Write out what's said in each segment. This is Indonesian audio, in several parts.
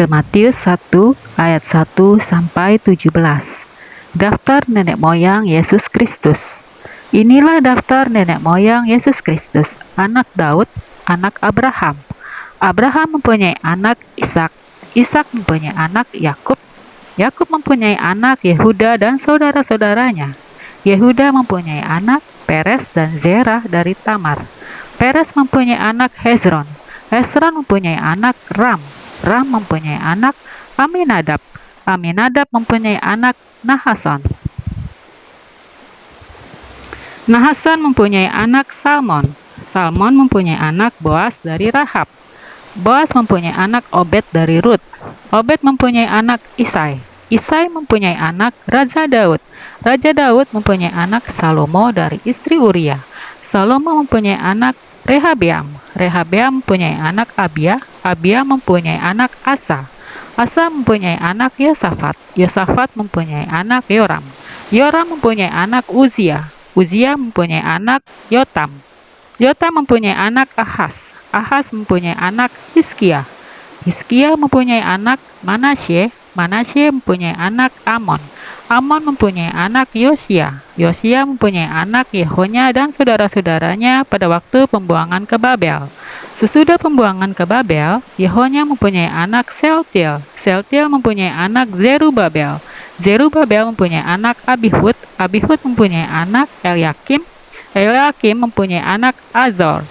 Matius 1 ayat 1 sampai 17. Daftar nenek moyang Yesus Kristus. Inilah daftar nenek moyang Yesus Kristus, anak Daud, anak Abraham. Abraham mempunyai anak Ishak, Ishak mempunyai anak Yakub, Yakub mempunyai anak Yehuda dan saudara-saudaranya. Yehuda mempunyai anak Peres dan Zerah dari Tamar. Peres mempunyai anak Hezron, Hezron mempunyai anak Ram, Ram mempunyai anak Aminadab, Aminadab mempunyai anak Nahason, Nahason mempunyai anak Salmon, Salmon mempunyai anak Boas dari Rahab, Boas mempunyai anak Obed dari Rut, Obed mempunyai anak Isai, Isai mempunyai anak Raja Daud, Raja Daud mempunyai anak Salomo dari istri Uria, Salomo mempunyai anak Rehabeam, Rehabeam mempunyai anak Abia, Abia mempunyai anak Asa, Asa mempunyai anak Yosafat, Yosafat mempunyai anak Yoram, Yoram mempunyai anak Uzia, Uzia mempunyai anak Yotam, Yotam mempunyai anak Ahaz, Ahaz mempunyai anak Hizkia, Hizkia mempunyai anak Manasye, Manasye mempunyai anak Amon, Amon mempunyai anak Yosia, Yosia mempunyai anak Yehonya dan saudara-saudaranya pada waktu pembuangan ke Babel. Sesudah pembuangan ke Babel, Yehonya mempunyai anak Sealtiel, Sealtiel mempunyai anak Zerubabel, Zerubabel mempunyai anak Abihud, Abihud mempunyai anak Eliakim, Eliakim mempunyai anak Azor,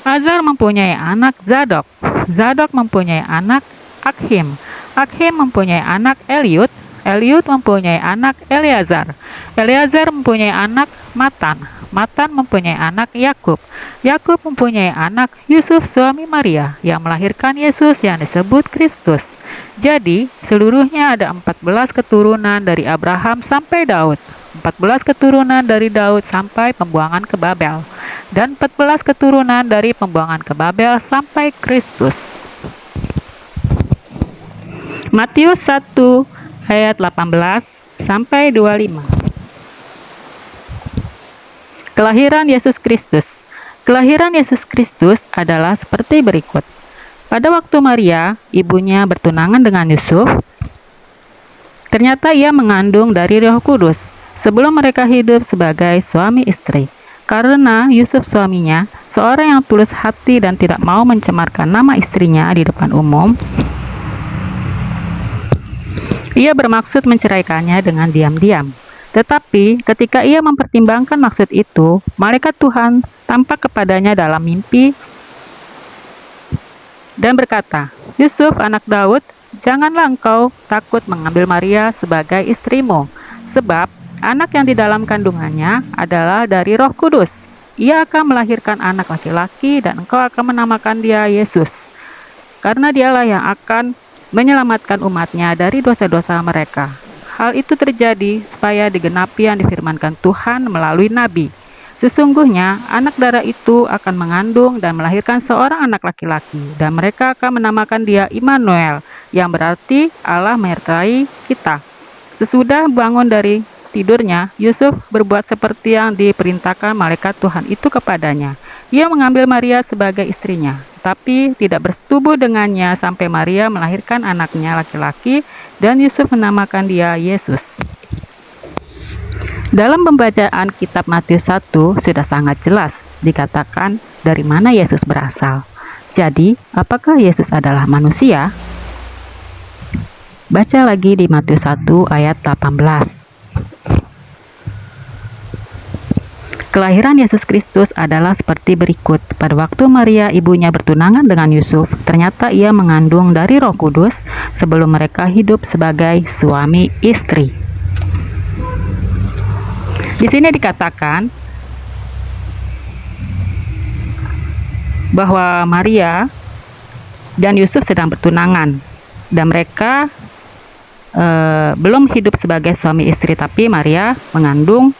Azor mempunyai anak Zadok, Zadok mempunyai anak Akhim, Akhim mempunyai anak Eliud, Eliud mempunyai anak Eleazar, Eleazar mempunyai anak Matan, Matan mempunyai anak Yakub, Yakub mempunyai anak Yusuf suami Maria yang melahirkan Yesus yang disebut Kristus. Jadi seluruhnya ada 14 keturunan dari Abraham sampai Daud, 14 keturunan dari Daud sampai pembuangan ke Babel, dan 14 keturunan dari pembuangan ke Babel sampai Kristus. Matius 1 ayat 18 sampai 25. Kelahiran Yesus Kristus. Kelahiran Yesus Kristus adalah seperti berikut. Pada waktu Maria, ibunya bertunangan dengan Yusuf, ternyata ia mengandung dari Roh Kudus sebelum mereka hidup sebagai suami istri. Karena Yusuf suaminya, seorang yang tulus hati dan tidak mau mencemarkan nama istrinya di depan umum, ia bermaksud menceraikannya dengan diam-diam. Tetapi ketika ia mempertimbangkan maksud itu, malaikat Tuhan tampak kepadanya dalam mimpi dan berkata, "Yusuf, anak Daud, janganlah engkau takut mengambil Maria sebagai istrimu, sebab anak yang di dalam kandungannya adalah dari Roh Kudus. Ia akan melahirkan anak laki-laki dan engkau akan menamakan dia Yesus, karena dialah yang akan menyelamatkan umatnya dari dosa-dosa mereka." Hal itu terjadi supaya digenapi yang difirmankan Tuhan melalui nabi. Sesungguhnya anak darah itu akan mengandung dan melahirkan seorang anak laki-laki, dan mereka akan menamakan dia Immanuel, yang berarti Allah menyertai kita. Sesudah bangun dari tidurnya, Yusuf berbuat seperti yang diperintahkan malaikat Tuhan itu kepadanya. Ia mengambil Maria sebagai istrinya, tapi tidak bersetubuh dengannya sampai Maria melahirkan anaknya laki-laki, dan Yusuf menamakan dia Yesus. Dalam pembacaan kitab Matius 1 sudah sangat jelas dikatakan dari mana Yesus berasal. Jadi, apakah Yesus adalah manusia? Baca lagi di Matius 1 ayat 18. Kelahiran Yesus Kristus adalah seperti berikut. Pada waktu Maria ibunya bertunangan dengan Yusuf, ternyata ia mengandung dari Roh Kudus sebelum mereka hidup sebagai suami istri. Di sini dikatakan bahwa Maria dan Yusuf sedang bertunangan dan mereka belum hidup sebagai suami istri, tapi Maria mengandung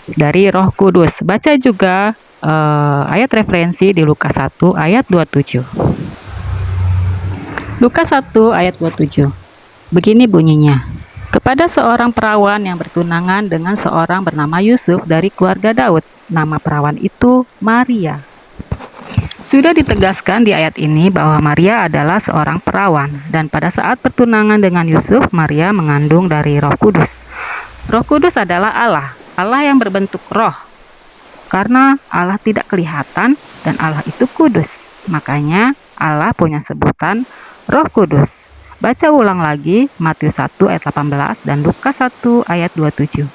dari Roh Kudus. Baca juga ayat referensi di Lukas 1 ayat 27. Lukas 1 ayat 27. Begini bunyinya. Kepada seorang perawan yang bertunangan dengan seorang bernama Yusuf dari keluarga Daud. Nama perawan itu Maria. Sudah ditegaskan di ayat ini bahwa Maria adalah seorang perawan, dan pada saat pertunangan dengan Yusuf, Maria mengandung dari Roh Kudus. Roh Kudus adalah Allah, Allah yang berbentuk roh. Karena Allah tidak kelihatan dan Allah itu kudus, makanya Allah punya sebutan Roh Kudus. Baca ulang lagi Matius 1 ayat 18 dan Lukas 1 ayat 27.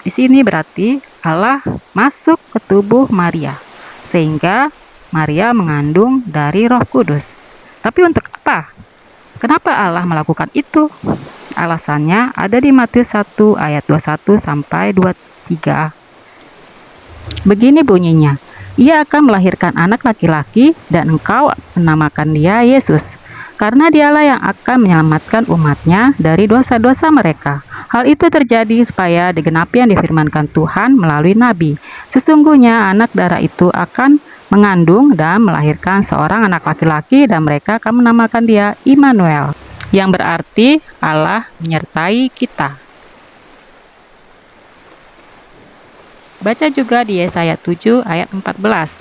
Di sini berarti Allah masuk ke tubuh Maria, sehingga Maria mengandung dari Roh Kudus. Tapi untuk apa? Kenapa Allah melakukan itu? Alasannya ada di Matius 1 ayat 21 sampai 23. Begini bunyinya, ia akan melahirkan anak laki-laki dan engkau menamakan dia Yesus, karena dialah yang akan menyelamatkan umatnya dari dosa-dosa mereka. Hal itu terjadi supaya digenapi yang difirmankan Tuhan melalui nabi. Sesungguhnya anak darah itu akan mengandung dan melahirkan seorang anak laki-laki dan mereka akan menamakan dia Immanuel, yang berarti Allah menyertai kita. Baca juga di Yesaya 7 ayat 14.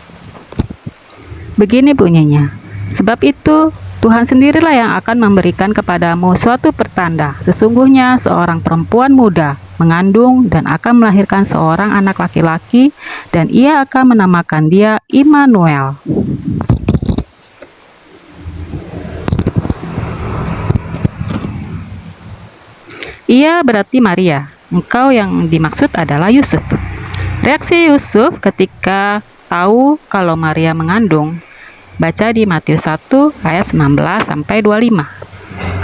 Begini bunyinya, sebab itu Tuhan sendirilah yang akan memberikan kepadamu suatu pertanda. Sesungguhnya seorang perempuan muda mengandung dan akan melahirkan seorang anak laki-laki, dan ia akan menamakan dia Immanuel. Ia berarti Maria. Engkau yang dimaksud adalah Yusuf. Reaksi Yusuf ketika tahu kalau Maria mengandung, baca di Matius 1 ayat 19 sampai 25.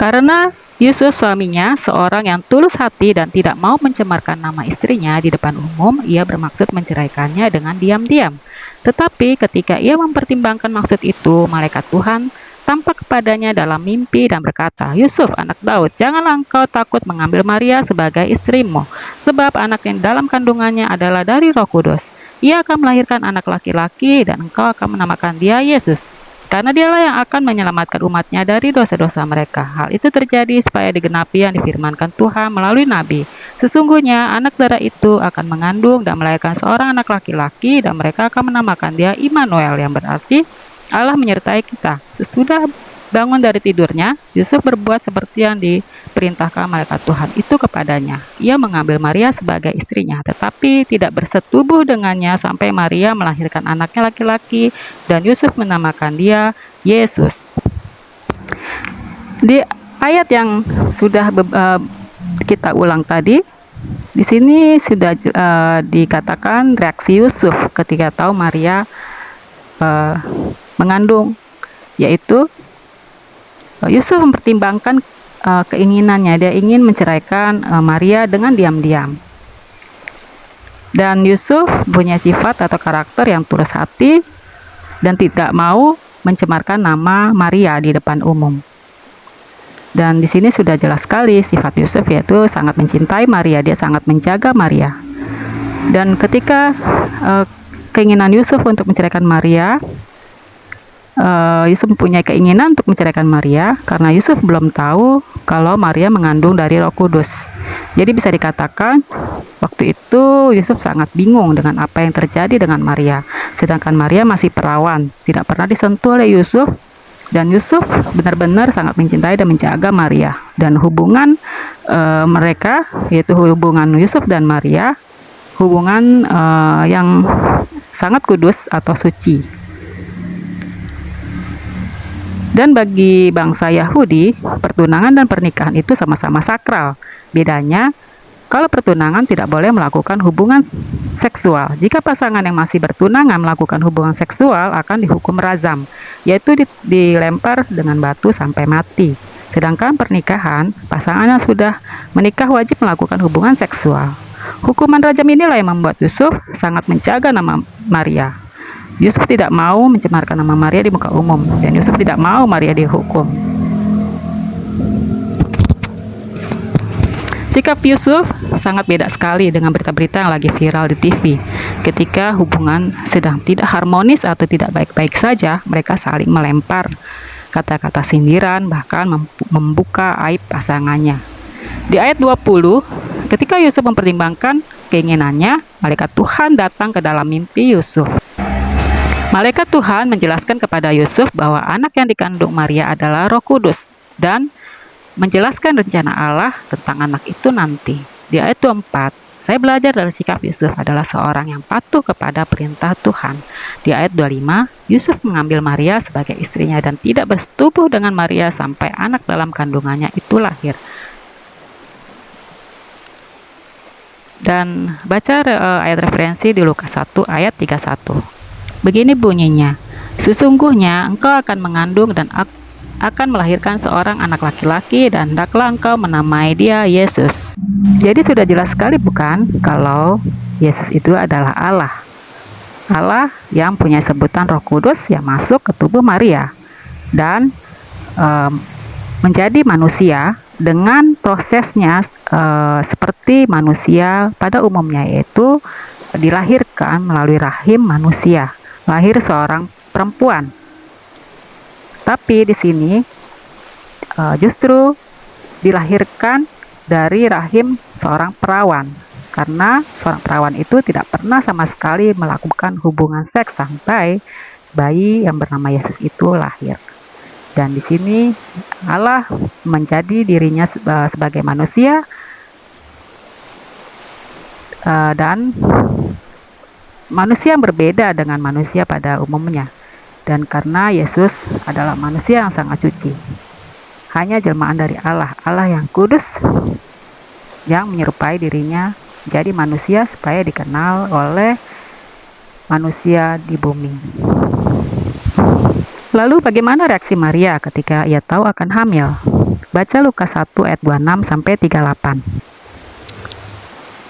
Karena Yusuf suaminya seorang yang tulus hati dan tidak mau mencemarkan nama istrinya di depan umum, ia bermaksud menceraikannya dengan diam-diam. Tetapi ketika ia mempertimbangkan maksud itu, malaikat Tuhan tampak kepadanya dalam mimpi dan berkata, Yusuf, anak Daud, janganlah engkau takut mengambil Maria sebagai istrimu, sebab anak yang dalam kandungannya adalah dari Roh Kudus. Ia akan melahirkan anak laki-laki dan engkau akan menamakan dia Yesus, karena dialah yang akan menyelamatkan umatnya dari dosa-dosa mereka. Hal itu terjadi supaya digenapi yang difirmankan Tuhan melalui nabi. Sesungguhnya anak darah itu akan mengandung dan melahirkan seorang anak laki-laki dan mereka akan menamakan dia Immanuel, yang berarti Allah menyertai kita. Sesudah bangun dari tidurnya, Yusuf berbuat seperti yang diperintahkan malaikat Tuhan itu kepadanya. Ia mengambil Maria sebagai istrinya, tetapi tidak bersetubuh dengannya sampai Maria melahirkan anaknya laki-laki, dan Yusuf menamakan dia Yesus. Di ayat yang sudah kita ulang tadi, di sini sudah dikatakan reaksi Yusuf ketika tahu Maria mengandung, yaitu Yusuf mempertimbangkan keinginannya. Dia ingin menceraikan Maria dengan diam-diam. Dan Yusuf punya sifat atau karakter yang tulus hati dan tidak mau mencemarkan nama Maria di depan umum. Dan di sini sudah jelas sekali sifat Yusuf, yaitu sangat mencintai Maria. Dia sangat menjaga Maria. Dan ketika keinginan Yusuf untuk menceraikan Maria, Yusuf mempunyai keinginan untuk menceraikan Maria karena Yusuf belum tahu kalau Maria mengandung dari Roh Kudus. Jadi bisa dikatakan waktu itu Yusuf sangat bingung dengan apa yang terjadi dengan Maria. Sedangkan Maria masih perawan, tidak pernah disentuh oleh Yusuf, dan Yusuf benar-benar sangat mencintai dan menjaga Maria. Dan hubungan mereka, yaitu hubungan Yusuf dan Maria, hubungan yang sangat kudus atau suci. Dan bagi bangsa Yahudi, pertunangan dan pernikahan itu sama-sama sakral. Bedanya, kalau pertunangan tidak boleh melakukan hubungan seksual. Jika pasangan yang masih bertunangan melakukan hubungan seksual akan dihukum rajam, yaitu dilempar dengan batu sampai mati. Sedangkan pernikahan, pasangan yang sudah menikah wajib melakukan hubungan seksual. Hukuman rajam inilah yang membuat Yusuf sangat menjaga nama Maria. Yusuf tidak mau mencemarkan nama Maria di muka umum, dan Yusuf tidak mau Maria dihukum. Sikap Yusuf sangat beda sekali dengan berita-berita yang lagi viral di TV. Ketika hubungan sedang tidak harmonis atau tidak baik-baik saja, mereka saling melempar kata-kata sindiran, bahkan membuka aib pasangannya. Di ayat 20, ketika Yusuf mempertimbangkan keinginannya, malaikat Tuhan datang ke dalam mimpi Yusuf. Malaikat Tuhan menjelaskan kepada Yusuf bahwa anak yang dikandung Maria adalah Roh Kudus dan menjelaskan rencana Allah tentang anak itu nanti. Di ayat 24, saya belajar dari sikap Yusuf adalah seorang yang patuh kepada perintah Tuhan. Di ayat 25, Yusuf mengambil Maria sebagai istrinya dan tidak bersetubuh dengan Maria sampai anak dalam kandungannya itu lahir. Dan baca ayat referensi di Lukas 1 ayat 31. Begini bunyinya, sesungguhnya engkau akan mengandung dan akan melahirkan seorang anak laki-laki dan hendaklah engkau menamai dia Yesus. Jadi sudah jelas sekali bukan kalau Yesus itu adalah Allah. Allah yang punya sebutan Roh Kudus yang masuk ke tubuh Maria dan menjadi manusia dengan prosesnya seperti manusia pada umumnya, yaitu dilahirkan melalui rahim manusia, lahir seorang perempuan. Tapi di sini justru dilahirkan dari rahim seorang perawan, karena seorang perawan itu tidak pernah sama sekali melakukan hubungan seks sampai bayi yang bernama Yesus itu lahir. Dan di sini Allah menjadi dirinya sebagai manusia dan manusia yang berbeda dengan manusia pada umumnya. Dan karena Yesus adalah manusia yang sangat suci, hanya jelmaan dari Allah, Allah yang kudus, yang menyerupai dirinya jadi manusia supaya dikenal oleh manusia di bumi. Lalu bagaimana reaksi Maria ketika ia tahu akan hamil? Baca Lukas 1 ayat 26 sampai 38.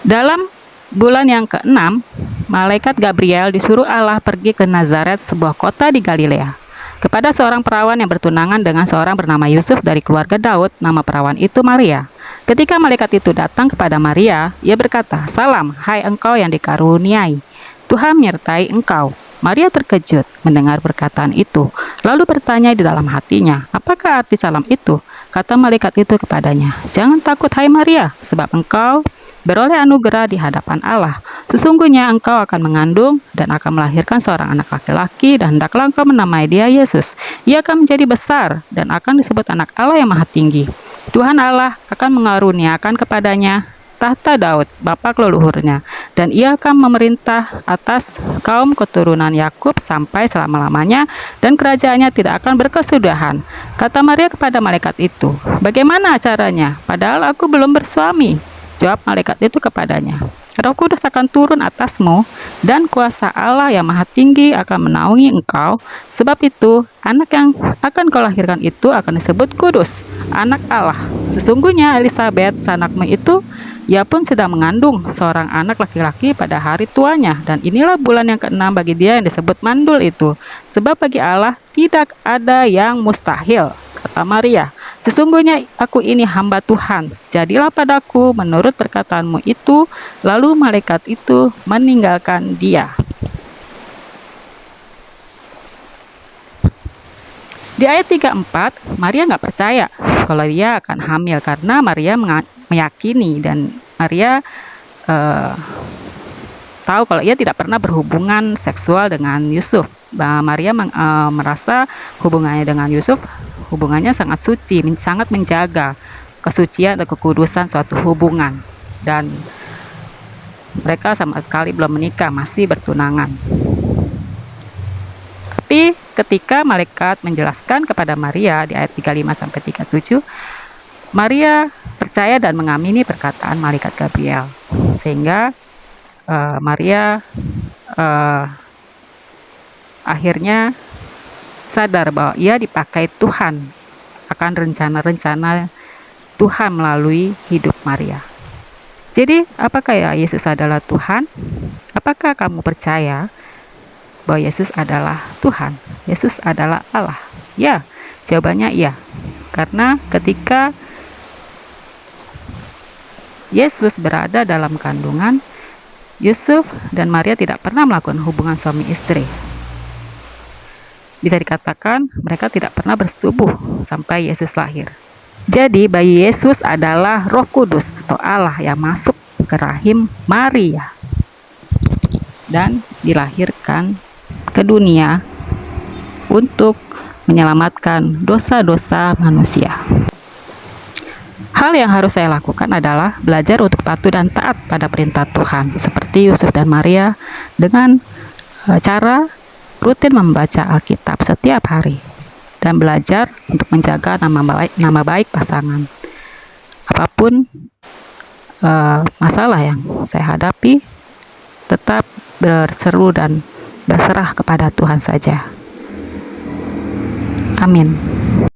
Dalam bulan yang ke-6, malaikat Gabriel disuruh Allah pergi ke Nazaret, sebuah kota di Galilea, kepada seorang perawan yang bertunangan dengan seorang bernama Yusuf dari keluarga Daud. Nama perawan itu Maria. Ketika malaikat itu datang kepada Maria, ia berkata, "Salam, hai engkau yang dikaruniai, Tuhan menyertai engkau." Maria terkejut mendengar perkataan itu, lalu bertanya di dalam hatinya, "Apakah arti salam itu?" Kata malaikat itu kepadanya, "Jangan takut hai Maria, sebab engkau beroleh anugerah di hadapan Allah. Sesungguhnya engkau akan mengandung dan akan melahirkan seorang anak laki-laki dan hendaklah engkau menamai dia Yesus. Ia akan menjadi besar dan akan disebut anak Allah yang maha tinggi. Tuhan Allah akan mengaruniakan kepadanya tahta Daud, bapa leluhurnya, dan ia akan memerintah atas kaum keturunan Yakub sampai selama-lamanya, dan kerajaannya tidak akan berkesudahan." Kata Maria kepada malaikat itu, "Bagaimana caranya? Padahal aku belum bersuami." Jawab malaikat itu kepadanya, "Roh Kudus akan turun atasmu dan kuasa Allah yang maha tinggi akan menaungi engkau. Sebab itu, anak yang akan kau lahirkan itu akan disebut kudus, anak Allah. Sesungguhnya Elisabet, sanakmu itu, ia pun sedang mengandung seorang anak laki-laki pada hari tuanya, dan inilah bulan yang ke-6 bagi dia yang disebut mandul itu. Sebab bagi Allah tidak ada yang mustahil." Kata Maria, "Sesungguhnya aku ini hamba Tuhan, jadilah padaku menurut perkataanmu itu." Lalu malaikat itu meninggalkan dia. Di ayat 34, Maria nggak percaya kalau dia akan hamil, karena Maria meyakini dan Maria tahu kalau ia tidak pernah berhubungan seksual dengan Yusuf. Maria merasa hubungannya dengan Yusuf hubungannya sangat suci, sangat menjaga kesucian dan kekudusan suatu hubungan, dan mereka sama sekali belum menikah, masih bertunangan. Tapi ketika malaikat menjelaskan kepada Maria di ayat 35-37, Maria percaya dan mengamini perkataan malaikat Gabriel, sehingga Maria akhirnya sadar bahwa ia dipakai Tuhan akan rencana-rencana Tuhan melalui hidup Maria. Jadi, apakah ya Yesus adalah Tuhan? Apakah kamu percaya bahwa Yesus adalah Tuhan? Yesus adalah Allah? Ya, jawabannya iya. Karena ketika Yesus berada dalam kandungan, Yusuf dan Maria tidak pernah melakukan hubungan suami istri. Bisa dikatakan mereka tidak pernah bersetubuh sampai Yesus lahir. Jadi bayi Yesus adalah Roh Kudus atau Allah yang masuk ke rahim Maria dan dilahirkan ke dunia untuk menyelamatkan dosa-dosa manusia. Hal yang harus saya lakukan adalah belajar untuk patuh dan taat pada perintah Tuhan, seperti Yusuf dan Maria, dengan cara rutin membaca Alkitab setiap hari dan belajar untuk menjaga nama baik pasangan. Apapun masalah yang saya hadapi, tetap berseru dan berserah kepada Tuhan saja. Amin.